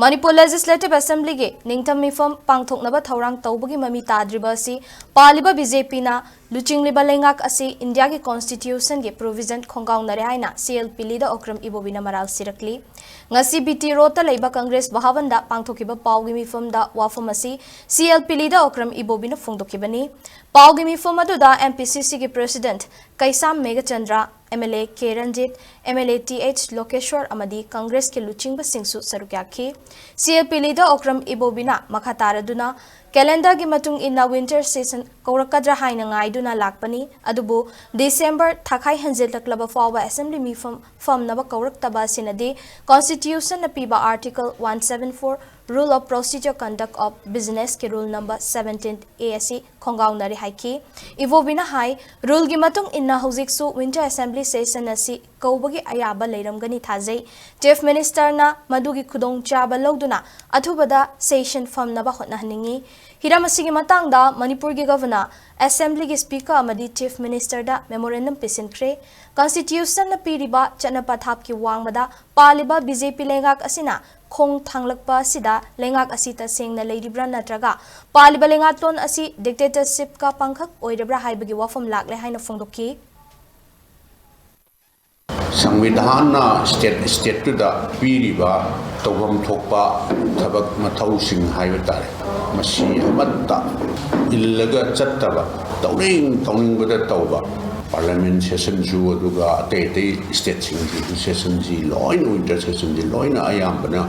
Manipur Legislative Assembly ge ningtham meepham pangthok naba thourang toubagi mami tadribasi palliba Bjp na Bjp Leingak Asi India ki Constitution ge provision Khonggaonare haina CLP lida Okram Ibobi na maral sirakli ngasi BT rota leiba Congress Bahavanda pangthokiba paugi meepham da wafam asi CLP lida Okram Ibobi na phongdokibani paugi meepham aduda MPCC ge President Kaisam Megachandra MLA K Ranjit, MLA TH Lokeshwar amadi Congress ke luchingba singsu sarukyakhi CLP leader Okram Ibobina makataraduna calendar gi matung inna winter season kaurakadra haina ngaiduna lakpani adubu December thakai hanjel taklaba fawa assembly mi fam naba kauraktaba sinadi constitution na piba article 174 rule of procedure conduct of business ke rule number 17 ASC Khonggaonare haiki Ibobina hai rule gi matung inna hojiksu winter assembly session asi kaubagi ayaba leiramgani thajai chief minister na madugi khudong chaba loduna athubada session fam naba hotnahaningi hiramasi gi matangda Manipur gi governor assembly gi speaker amadi chief minister da memorandum pisinkre constitution na piriba chanapa thap ki wangmada palliba Bjp Leingak Asina khong thanglakpa sida Leingak Asi ta sengna leiribra natraga palliba lengatlon asi dictatorship ka pangkhak oirabra haibagi wafam lakle haina phongdoki संविधान state पीरिबा तौफम थोकपा थबक मथौसिंग हाइबा तारे मसी अमत्ता इल्लगा चत्तबा तौरें तौनिंगबदा तौबा parliament session जु अदुगा अते state सिंग session जी लोइन winter session जी लोइन आयामबना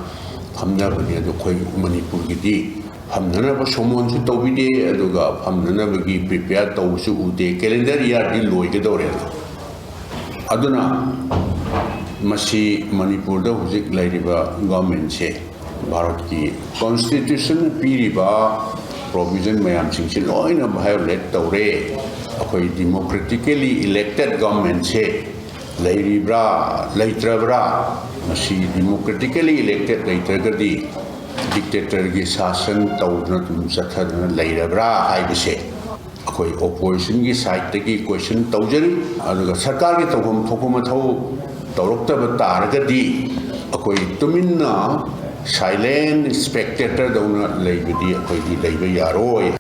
हमनाबनि अदु खोय मणिपुर गिदि हमननबा सोमोनसु तौबिदे अदुगा हमननबगी प्रिपेयर तौसु उदे कैलेंडर ईयर दि लोइगदोरे अदुना मसी मणिपुर दा हुजिक लाइरिबा गवर्नमेंट से भारत की कॉन्स्टिट्यूशन पीरिबा प्रोविजन मयाम सिंगसे लोइना वायोलेट तौरे अखोय डेमोक्रेटिकली इलेक्टेड गवर्नमेंट से लाइरिब्रा लाइत्रब्रा मसी डेमोक्रेटिकली इलेक्टेड लाइत्रगदी डिक्टेटर की शासन तौदना तुम सथदना लाइरब्रा हाइबसे अखोई ओपोजिशन की साइड की क्वेश्चन तौजरी अदुगा सरकार की तौफम थोको मथौ तौरक्तब तारगदी अखोई तुमिन्ना साइलेंट स्पेक्टेटर दौना लेबदी अखोई दी लेबा यारोय